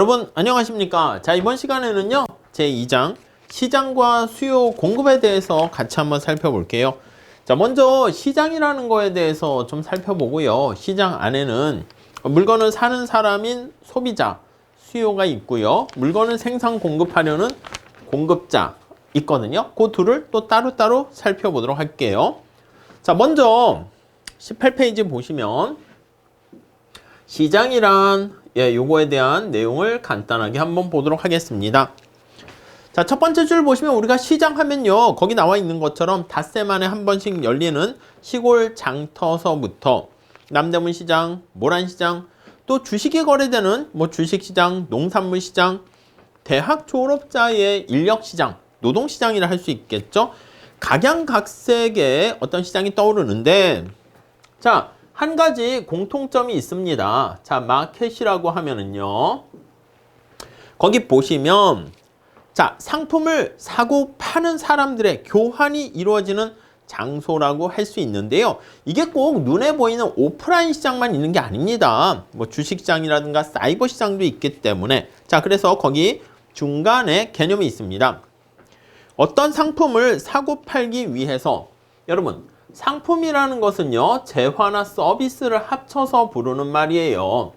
여러분 안녕하십니까? 자, 이번 시간에는요 제2장 시장과 수요 공급에 대해서 같이 한번 살펴볼게요. 자, 먼저 시장이라는 거에 대해서 좀 살펴보고요. 시장 안에는 물건을 사는 사람인 소비자, 수요가 있고요. 물건을 생산 공급하려는 공급자 있거든요. 그 둘을 또 따로따로 살펴보도록 할게요. 자, 먼저 18페이지 보시면 시장이란 요거에 대한 내용을 간단하게 한번 보도록 하겠습니다. 자, 첫 번째 줄 보시면 우리가 시장 하면요, 거기 나와 있는 것처럼 닷새 만에 한 번씩 열리는 시골 장터서부터 남대문 시장, 모란 시장, 또 주식이 거래되는 주식시장, 농산물 시장, 대학 졸업자의 인력 시장, 노동 시장이라 할 수 있겠죠. 각양각색의 어떤 시장이 떠오르는데, 자, 한 가지 공통점이 있습니다. 자, 마켓이라고 하면은요, 거기 보시면 자, 상품을 사고 파는 사람들의 교환이 이루어지는 장소라고 할 수 있는데요. 이게 꼭 눈에 보이는 오프라인 시장만 있는 게 아닙니다. 주식시장이라든가 사이버 시장도 있기 때문에, 자, 그래서 거기 중간에 개념이 있습니다. 어떤 상품을 사고 팔기 위해서, 여러분, 상품이라는 것은요, 재화나 서비스를 합쳐서 부르는 말이에요.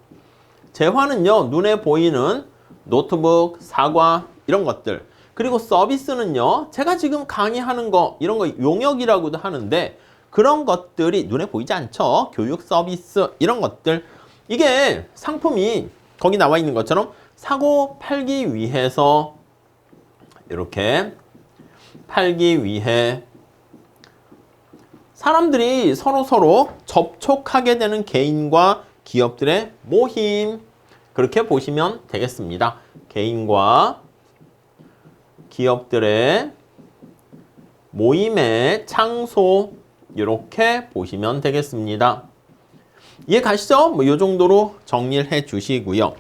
재화는요, 눈에 보이는 노트북, 사과, 이런 것들. 그리고 서비스는요, 제가 지금 강의하는 거, 이런 거 용역이라고도 하는데, 그런 것들이 눈에 보이지 않죠? 교육 서비스, 이런 것들. 이게 상품이 거기 나와 있는 것처럼 사고 팔기 위해서, 이렇게 팔기 위해 사람들이 서로 접촉하게 되는 개인과 기업들의 모임, 그렇게 보시면 되겠습니다. 개인과 기업들의 모임의 장소, 이렇게 보시면 되겠습니다. 이해 가시죠? 이 정도로 정리를 해 주시고요.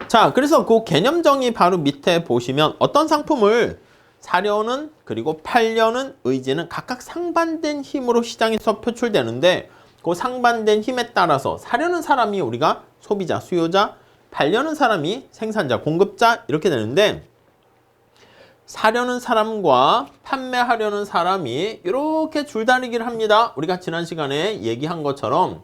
자, 그래서 그 개념 정의 바로 밑에 보시면 어떤 상품을 사려는 그리고 팔려는 의지는 각각 상반된 힘으로 시장에서 표출되는데, 그 상반된 힘에 따라서 사려는 사람이 우리가 소비자, 수요자, 팔려는 사람이 생산자, 공급자, 이렇게 되는데, 사려는 사람과 판매하려는 사람이 이렇게 줄다리기를 합니다. 우리가 지난 시간에 얘기한 것처럼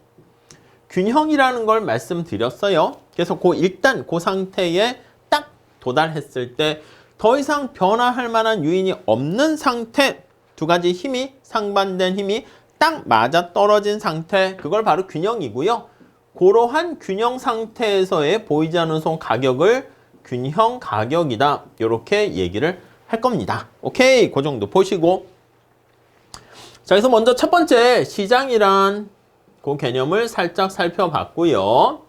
균형이라는 걸 말씀드렸어요. 그래서 일단 그 상태에 딱 도달했을 때 더 이상 변화할 만한 요인이 없는 상태, 두 가지 힘이, 상반된 힘이 딱 맞아 떨어진 상태, 그걸 바로 균형이고요. 그러한 균형 상태에서의 보이지 않는 손 가격을 균형 가격이다, 이렇게 얘기를 할 겁니다. 오케이, 그 정도 보시고. 자, 그래서 먼저 첫 번째 시장이란 그 개념을 살짝 살펴봤고요.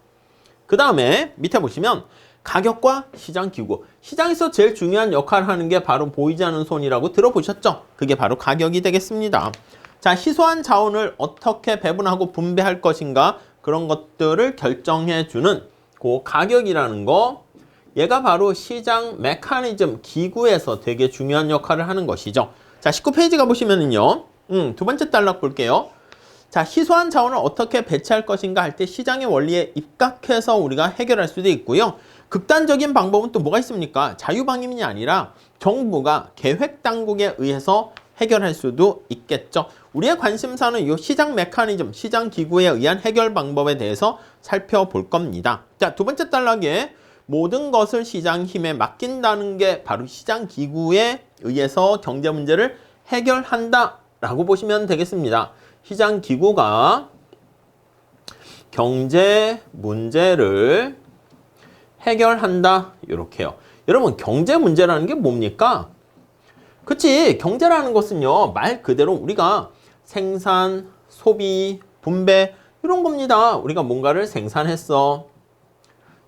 그 다음에 밑에 보시면 가격과 시장 기구. 시장에서 제일 중요한 역할을 하는 게 바로 보이지 않는 손이라고 들어보셨죠? 그게 바로 가격이 되겠습니다. 자, 희소한 자원을 어떻게 배분하고 분배할 것인가, 그런 것들을 결정해주는 그 가격이라는 거, 얘가 바로 시장 메커니즘, 기구에서 되게 중요한 역할을 하는 것이죠. 자, 19페이지 가보시면은요, 두 번째 단락 볼게요. 자, 희소한 자원을 어떻게 배치할 것인가 할 때 시장의 원리에 입각해서 우리가 해결할 수도 있고요. 극단적인 방법은 또 뭐가 있습니까? 자유방임이 아니라 정부가 계획 당국에 의해서 해결할 수도 있겠죠. 우리의 관심사는 이 시장 메커니즘, 시장 기구에 의한 해결 방법에 대해서 살펴볼 겁니다. 자, 두 번째 단락에 모든 것을 시장 힘에 맡긴다는 게 바로 시장 기구에 의해서 경제 문제를 해결한다 라고 보시면 되겠습니다. 시장 기구가 경제 문제를 해결한다, 이렇게요. 여러분, 경제 문제라는 게 뭡니까? 그치, 경제라는 것은요, 말 그대로 우리가 생산, 소비, 분배, 이런 겁니다. 우리가 뭔가를 생산했어.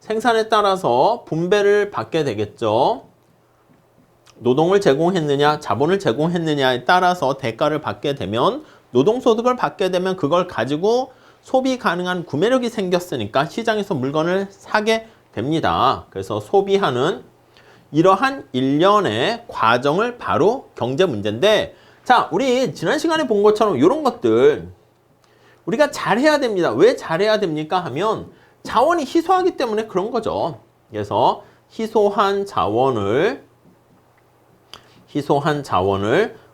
생산에 따라서 분배를 받게 되겠죠. 노동을 제공했느냐, 자본을 제공했느냐에 따라서 대가를 받게 되면, 노동소득을 받게 되면 그걸 가지고 소비 가능한 구매력이 생겼으니까 시장에서 물건을 사게 됩니다. 그래서 소비하는 이러한 일련의 과정을 바로 경제 문제인데, 자, 우리 지난 시간에 본 것처럼 이런 것들 우리가 잘해야 됩니다. 왜 잘해야 됩니까 하면 자원이 희소하기 때문에 그런 거죠. 그래서 희소한 자원을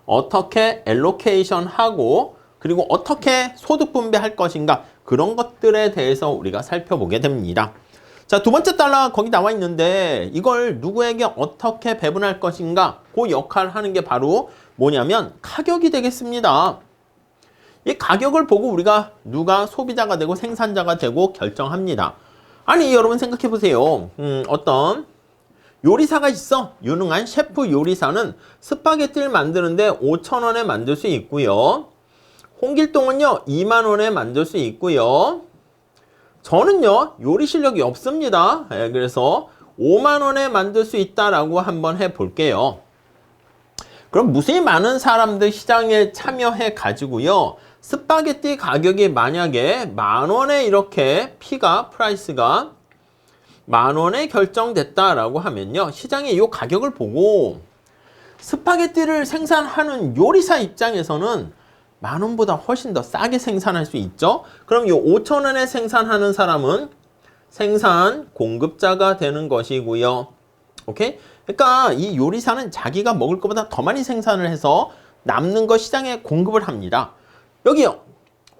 어떻게 엘로케이션 하고 그리고 어떻게 소득 분배할 것인가 그런 것들에 대해서 우리가 살펴보게 됩니다. 자, 두 번째 달러 거기 나와 있는데 이걸 누구에게 어떻게 배분할 것인가 그 역할을 하는 게 바로 뭐냐면 가격이 되겠습니다. 이 가격을 보고 우리가 누가 소비자가 되고 생산자가 되고 결정합니다. 아니 여러분 생각해 보세요. 어떤 요리사가 있어. 유능한 셰프 요리사는 스파게티를 만드는데 5,000원에 만들 수 있고요. 홍길동은요 2만원에 만들 수 있고요. 저는요 요리 실력이 없습니다. 그래서 5만원에 만들 수 있다라고 한번 해볼게요. 그럼 무수히 많은 사람들 시장에 참여해 가지고요. 스파게티 가격이 만약에 10,000원에 이렇게 프라이스가 10,000원에 결정됐다라고 하면요. 시장의 이 가격을 보고 스파게티를 생산하는 요리사 입장에서는 10,000원보다 훨씬 더 싸게 생산할 수 있죠. 그럼 이 5,000원에 생산하는 사람은 생산 공급자가 되는 것이고요. 오케이? 그러니까 이 요리사는 자기가 먹을 것보다 더 많이 생산을 해서 남는 거 시장에 공급을 합니다. 여기요.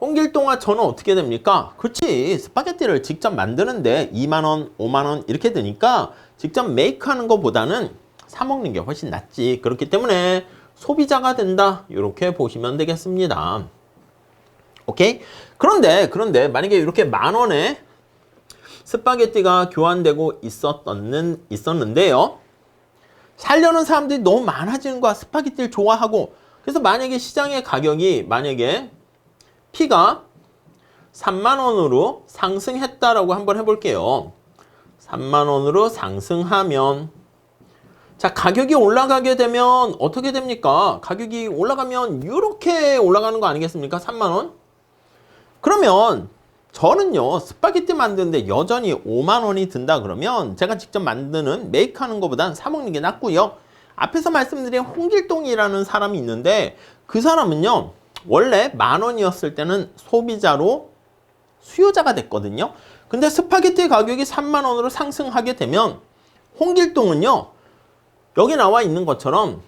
홍길동과 저는 어떻게 됩니까? 그렇지. 스파게티를 직접 만드는데 2만원, 5만원 이렇게 드니까 직접 메이크하는 것보다는 사 먹는 게 훨씬 낫지. 그렇기 때문에 소비자가 된다. 이렇게 보시면 되겠습니다. 오케이? 그런데 만약에 이렇게 10,000원에 스파게티가 교환되고 있었는데요. 살려는 사람들이 너무 많아지는 거야. 스파게티를 좋아하고. 그래서 만약에 시장의 가격이 피가 30,000원으로 상승했다라고 한번 해볼게요. 30,000원으로 상승하면 자, 가격이 올라가게 되면 어떻게 됩니까? 가격이 올라가면 이렇게 올라가는 거 아니겠습니까? 30,000원? 그러면 저는요 스파게티 만드는데 여전히 50,000원이 든다 그러면 제가 직접 만드는 메이크하는 것보단 사 먹는 게 낫고요. 앞에서 말씀드린 홍길동이라는 사람이 있는데 그 사람은요 원래 10,000원이었을 때는 소비자로 수요자가 됐거든요. 근데 스파게티 가격이 30,000원으로 상승하게 되면 홍길동은요 여기 나와 있는 것처럼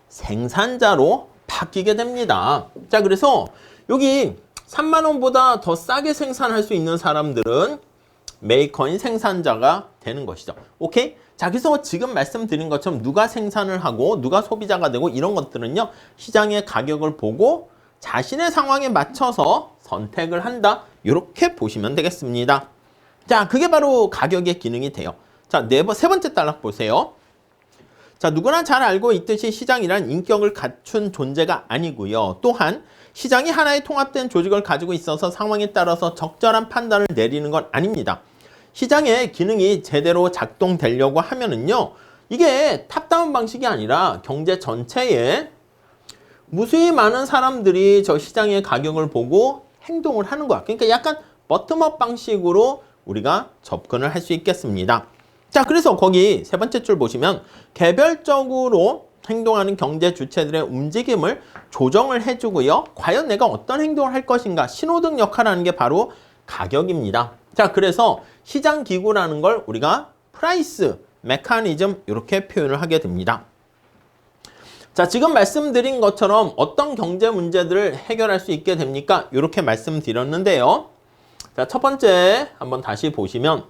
생산자로 바뀌게 됩니다. 자, 그래서 여기 30,000원보다 더 싸게 생산할 수 있는 사람들은 메이커인 생산자가 되는 것이죠. 오케이? 자, 그래서 지금 말씀드린 것처럼 누가 생산을 하고 누가 소비자가 되고 이런 것들은요 시장의 가격을 보고 자신의 상황에 맞춰서 선택을 한다. 이렇게 보시면 되겠습니다. 자, 그게 바로 가격의 기능이 돼요. 자, 세 번째 단락 보세요. 자, 누구나 잘 알고 있듯이 시장이란 인격을 갖춘 존재가 아니고요. 또한 시장이 하나의 통합된 조직을 가지고 있어서 상황에 따라서 적절한 판단을 내리는 건 아닙니다. 시장의 기능이 제대로 작동되려고 하면은요, 이게 탑다운 방식이 아니라 경제 전체에 무수히 많은 사람들이 저 시장의 가격을 보고 행동을 하는 거야. 그러니까 약간 버텀업 방식으로 우리가 접근을 할 수 있겠습니다. 자, 그래서 거기 세 번째 줄 보시면 개별적으로 행동하는 경제 주체들의 움직임을 조정을 해주고요. 과연 내가 어떤 행동을 할 것인가 신호등 역할을 하는 게 바로 가격입니다. 자, 그래서 시장 기구라는 걸 우리가 프라이스, 메커니즘 이렇게 표현을 하게 됩니다. 자, 지금 말씀드린 것처럼 어떤 경제 문제들을 해결할 수 있게 됩니까? 이렇게 말씀드렸는데요. 자, 첫 번째 한번 다시 보시면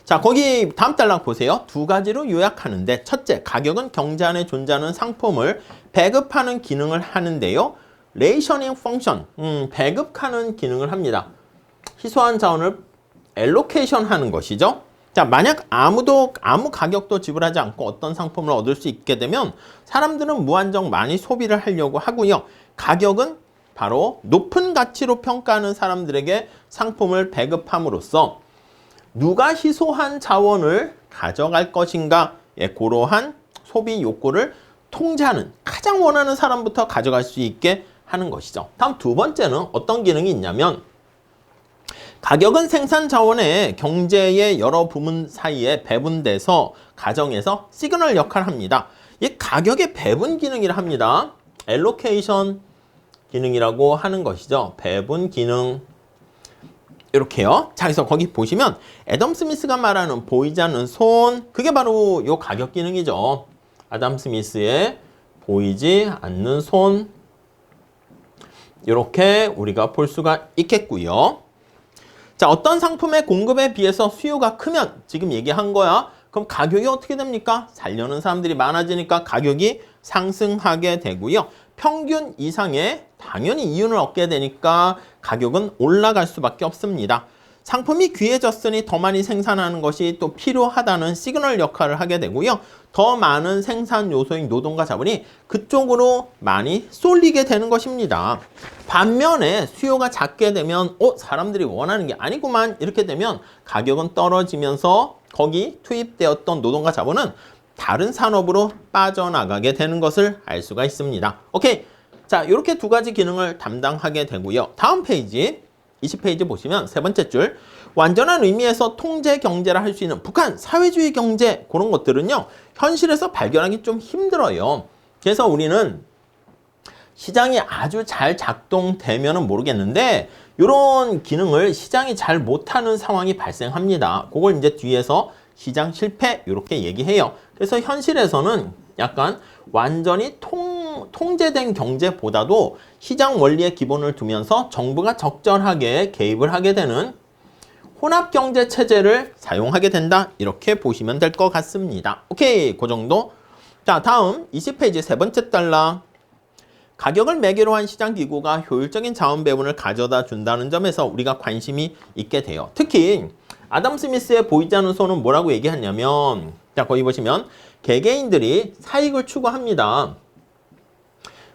자, 거기 다음 단락 보세요. 두 가지로 요약하는데 첫째, 가격은 경제 안에 존재하는 상품을 배급하는 기능을 하는데요. 레이셔닝 펑션, 배급하는 기능을 합니다. 희소한 자원을 엘로케이션 하는 것이죠. 자, 만약 아무 가격도 지불하지 않고 어떤 상품을 얻을 수 있게 되면 사람들은 무한정 많이 소비를 하려고 하고요. 가격은 바로 높은 가치로 평가하는 사람들에게 상품을 배급함으로써 누가 희소한 자원을 가져갈 것인가, 그러한 소비 욕구를 통제하는 가장 원하는 사람부터 가져갈 수 있게 하는 것이죠. 다음 두 번째는 어떤 기능이 있냐면 가격은 생산 자원의 경제의 여러 부문 사이에 배분돼서 가정에서 시그널 역할을 합니다. 이 가격의 배분 기능이라 합니다. 엘로케이션 기능이라고 하는 것이죠. 배분 기능. 이렇게요. 자, 그래서 거기 보시면 애덤 스미스가 말하는 보이지 않는 손, 그게 바로 요 가격 기능이죠. 애덤 스미스의 보이지 않는 손, 이렇게 우리가 볼 수가 있겠고요. 자, 어떤 상품의 공급에 비해서 수요가 크면 지금 얘기한 거야. 그럼 가격이 어떻게 됩니까? 살려는 사람들이 많아지니까 가격이 상승하게 되고요. 평균 이상의 당연히 이윤을 얻게 되니까 가격은 올라갈 수밖에 없습니다. 상품이 귀해졌으니 더 많이 생산하는 것이 또 필요하다는 시그널 역할을 하게 되고요. 더 많은 생산 요소인 노동과 자본이 그쪽으로 많이 쏠리게 되는 것입니다. 반면에 수요가 작게 되면 사람들이 원하는 게 아니구만 이렇게 되면 가격은 떨어지면서 거기 투입되었던 노동과 자본은 다른 산업으로 빠져나가게 되는 것을 알 수가 있습니다. 오케이. 자, 이렇게 두 가지 기능을 담당하게 되고요. 다음 페이지 20페이지 보시면 세 번째 줄, 완전한 의미에서 통제 경제라 할 수 있는 북한 사회주의 경제, 그런 것들은요 현실에서 발견하기 좀 힘들어요. 그래서 우리는 시장이 아주 잘 작동되면은 모르겠는데 이런 기능을 시장이 잘 못하는 상황이 발생합니다. 그걸 이제 뒤에서 시장 실패 이렇게 얘기해요. 그래서 현실에서는 약간 완전히 통제된 경제보다도 시장 원리의 기본을 두면서 정부가 적절하게 개입을 하게 되는 혼합경제 체제를 사용하게 된다. 이렇게 보시면 될 것 같습니다. 오케이, 그 정도. 자, 다음 20페이지 세 번째 달러. 가격을 매개로 한 시장기구가 효율적인 자원 배분을 가져다 준다는 점에서 우리가 관심이 있게 돼요. 특히 아담 스미스의 보이지 않는 손은 뭐라고 얘기하냐면, 자, 거기 보시면 개개인들이 사익을 추구합니다.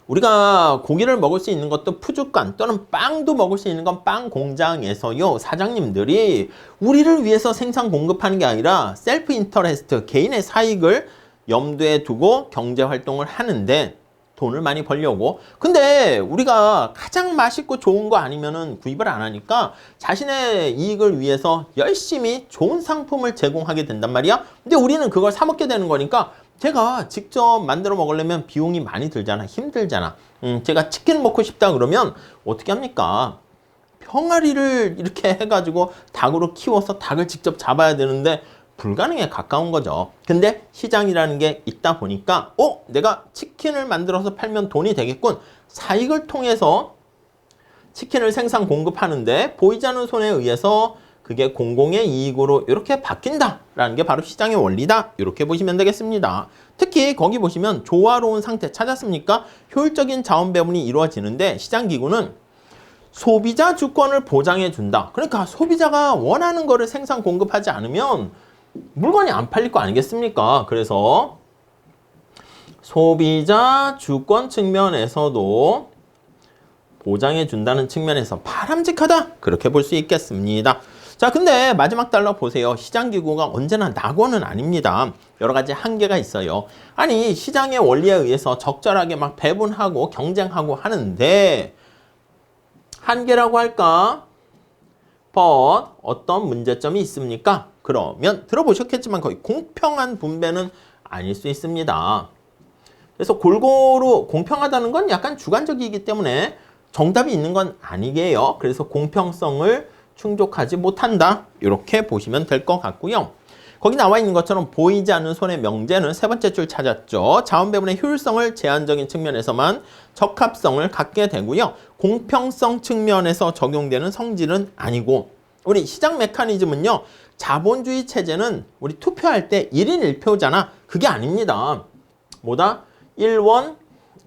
우리가 고기를 먹을 수 있는 것도 푸주간 또는 빵도 먹을 수 있는 건 빵 공장에서요, 사장님들이 우리를 위해서 생산 공급하는 게 아니라 셀프 인터레스트, 개인의 사익을 염두에 두고 경제 활동을 하는데 돈을 많이 벌려고. 근데 우리가 가장 맛있고 좋은 거 아니면은 구입을 안 하니까 자신의 이익을 위해서 열심히 좋은 상품을 제공하게 된단 말이야. 근데 우리는 그걸 사 먹게 되는 거니까 제가 직접 만들어 먹으려면 비용이 많이 들잖아. 힘들잖아. 제가 치킨 먹고 싶다 그러면 어떻게 합니까? 병아리를 이렇게 해가지고 닭으로 키워서 닭을 직접 잡아야 되는데 불가능에 가까운 거죠. 근데 시장이라는 게 있다 보니까 내가 치킨을 만들어서 팔면 돈이 되겠군. 사익을 통해서 치킨을 생산 공급하는데 보이지 않는 손에 의해서 그게 공공의 이익으로 이렇게 바뀐다라는 게 바로 시장의 원리다. 이렇게 보시면 되겠습니다. 특히 거기 보시면 조화로운 상태 찾았습니까? 효율적인 자원 배분이 이루어지는데 시장기구는 소비자 주권을 보장해 준다. 그러니까 소비자가 원하는 거를 생산 공급하지 않으면 물건이 안 팔릴 거 아니겠습니까? 그래서 소비자 주권 측면에서도 보장해 준다는 측면에서 바람직하다. 그렇게 볼 수 있겠습니다. 자, 근데 마지막 달러 보세요. 시장기구가 언제나 낙원은 아닙니다. 여러 가지 한계가 있어요. 아니, 시장의 원리에 의해서 적절하게 막 배분하고 경쟁하고 하는데 한계라고 할까? 어떤 문제점이 있습니까? 그러면 들어보셨겠지만 거의 공평한 분배는 아닐 수 있습니다. 그래서 골고루 공평하다는 건 약간 주관적이기 때문에 정답이 있는 건 아니게요. 그래서 공평성을 충족하지 못한다. 이렇게 보시면 될 것 같고요. 거기 나와 있는 것처럼 보이지 않는 손의 명제는 세 번째 줄 찾았죠. 자원 배분의 효율성을 제한적인 측면에서만 적합성을 갖게 되고요. 공평성 측면에서 적용되는 성질은 아니고, 우리 시장 메커니즘은요, 자본주의 체제는 우리 투표할 때 1인 1표잖아. 그게 아닙니다. 뭐다? 1원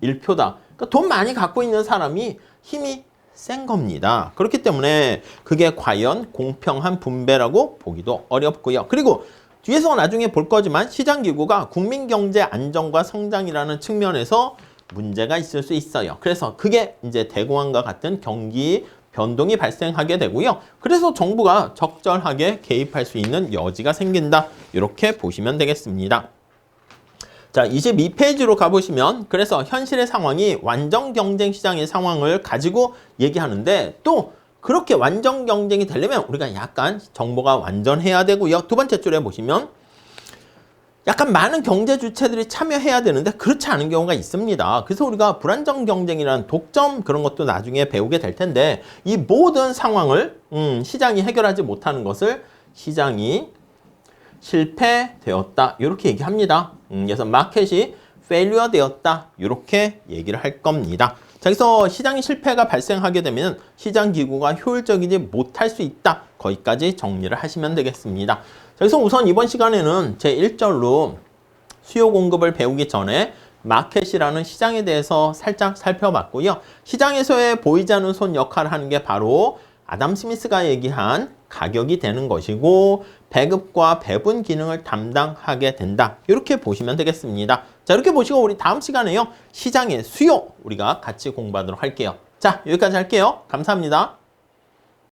1표다. 그러니까 돈 많이 갖고 있는 사람이 힘이 센 겁니다. 그렇기 때문에 그게 과연 공평한 분배라고 보기도 어렵고요. 그리고 뒤에서 나중에 볼 거지만 시장기구가 국민경제 안정과 성장이라는 측면에서 문제가 있을 수 있어요. 그래서 그게 이제 대공황과 같은 경기 변동이 발생하게 되고요. 그래서 정부가 적절하게 개입할 수 있는 여지가 생긴다. 이렇게 보시면 되겠습니다. 자, 22페이지로 가보시면 그래서 현실의 상황이 완전 경쟁 시장의 상황을 가지고 얘기하는데, 또 그렇게 완전 경쟁이 되려면 우리가 약간 정보가 완전해야 되고요. 두 번째 줄에 보시면 약간 많은 경제 주체들이 참여해야 되는데 그렇지 않은 경우가 있습니다. 그래서 우리가 불안정 경쟁이라는 독점 그런 것도 나중에 배우게 될 텐데 이 모든 상황을 시장이 해결하지 못하는 것을 시장이 실패되었다 이렇게 얘기합니다. 그래서 마켓이 failure 되었다 이렇게 얘기를 할 겁니다. 자, 그래서 시장이 실패가 발생하게 되면 시장 기구가 효율적이지 못할 수 있다. 거기까지 정리를 하시면 되겠습니다. 자, 그래서 우선 이번 시간에는 제1절로 수요 공급을 배우기 전에 마켓이라는 시장에 대해서 살짝 살펴봤고요. 시장에서의 보이지 않는 손 역할을 하는 게 바로 아담 스미스가 얘기한 가격이 되는 것이고 배급과 배분 기능을 담당하게 된다. 이렇게 보시면 되겠습니다. 자, 이렇게 보시고 우리 다음 시간에요. 시장의 수요 우리가 같이 공부하도록 할게요. 자, 여기까지 할게요. 감사합니다.